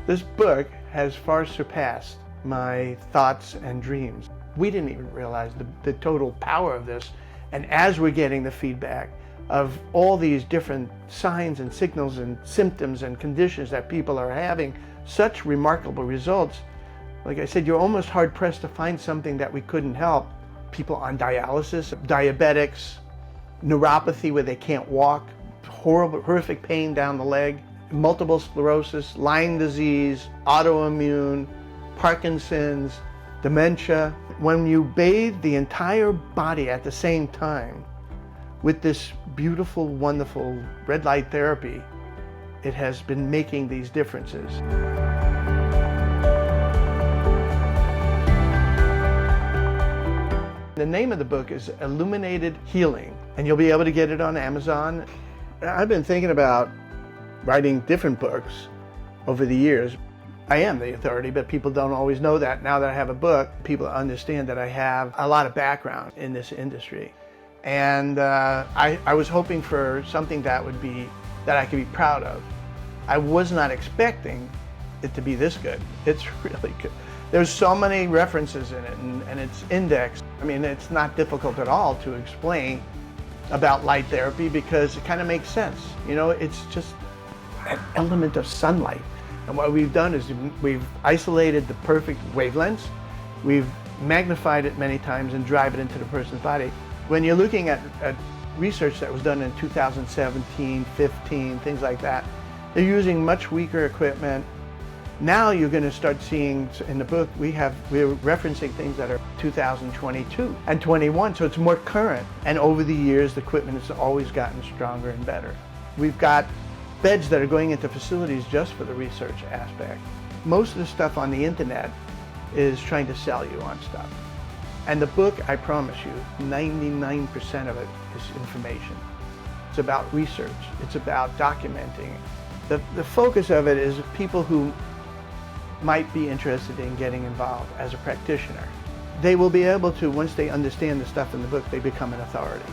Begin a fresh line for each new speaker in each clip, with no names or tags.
This book has far surpassed my thoughts and dreams. We didn't even realize the total power of this. And as we're getting the feedback of all these different signs and signals and symptoms and conditions that people are having such remarkable results, like I said, you're almost hard-pressed to find something that we couldn't help. People on dialysis, diabetics, neuropathy where they can't walk, horrific pain down the leg, multiple sclerosis, Lyme disease, autoimmune, Parkinson's, dementia. When you bathe the entire body at the same time with this beautiful, wonderful red light therapy, it has been making these differences. The name of the book is Illuminated Healing, and you'll be able to get it on Amazon. I've been thinking about writing different books over the years. I am the authority, but people don't always know that. Now that I have a book, people understand that I have a lot of background in this industry. And I was hoping for something that I could be proud of. I was not expecting it to be this good. It's really good. There's so many references in it, and it's indexed. I mean, it's not difficult at all to explain about light therapy because it kind of makes sense. You know, it's just an element of sunlight. And what we've done is we've isolated the perfect wavelengths. We've magnified it many times and drive it into the person's body. When you're looking at research that was done in 2017, 15, things like that, they're using much weaker equipment. Now you're going to start seeing, in the book, we're referencing things that are 2022 and 21, so it's more current. And over the years, the equipment has always gotten stronger and better. We've got beds that are going into facilities just for the research aspect. Most of the stuff on the internet is trying to sell you on stuff. And the book, I promise you, 99% of it is information. It's about research. It's about documenting. The focus of it is people who might be interested in getting involved as a practitioner. They will be able to, once they understand the stuff in the book, they become an authority.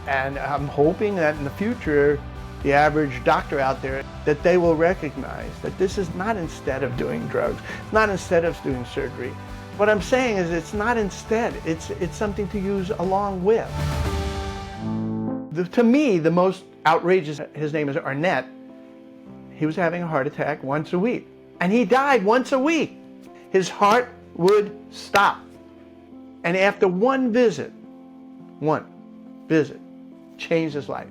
And I'm hoping that in the future, the average doctor out there, that they will recognize that this is not instead of doing drugs, it's not instead of doing surgery. What I'm saying is it's not instead, it's something to use along with. To me, the most outrageous, his name is Arnett, he was having a heart attack once a week. And he died once a week. His heart would stop. And after one visit, changed his life.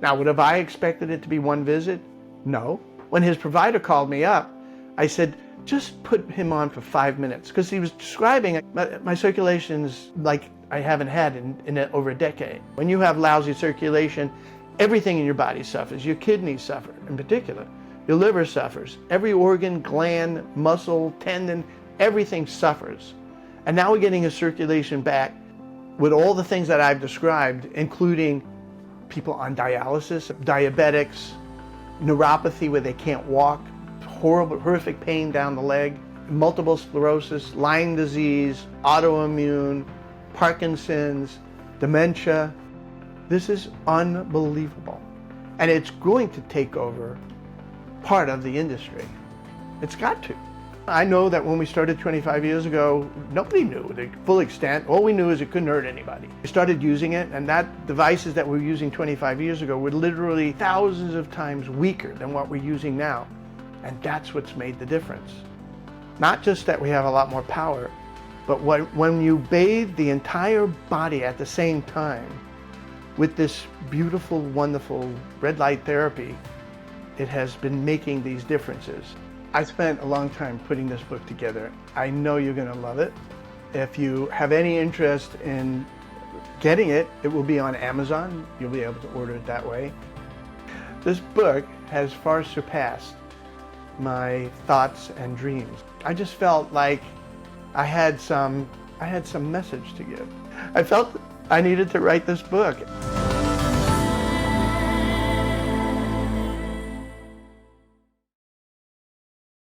Now, would have I expected it to be one visit? No. When his provider called me up, I said, just put him on for 5 minutes, because he was describing my circulation's like I haven't had in over a decade. When you have lousy circulation, everything in your body suffers. Your kidneys suffer in particular. Your liver suffers. Every organ, gland, muscle, tendon, everything suffers. And now we're getting a circulation back with all the things that I've described, including people on dialysis, diabetics, neuropathy where they can't walk, horrific pain down the leg, multiple sclerosis, Lyme disease, autoimmune, Parkinson's, dementia. This is unbelievable. And it's going to take over part of the industry. It's got to. I know that when we started 25 years ago, nobody knew the full extent. All we knew is it couldn't hurt anybody. We started using it, and that devices that we were using 25 years ago were literally thousands of times weaker than what we're using now. And that's what's made the difference. Not just that we have a lot more power, but when you bathe the entire body at the same time with this beautiful, wonderful red light therapy, it has been making these differences. I spent a long time putting this book together. I know you're going to love it. If you have any interest in getting it, it will be on Amazon. You'll be able to order it that way. This book has far surpassed my thoughts and dreams. I just felt like I had some message to give. I felt I needed to write this book.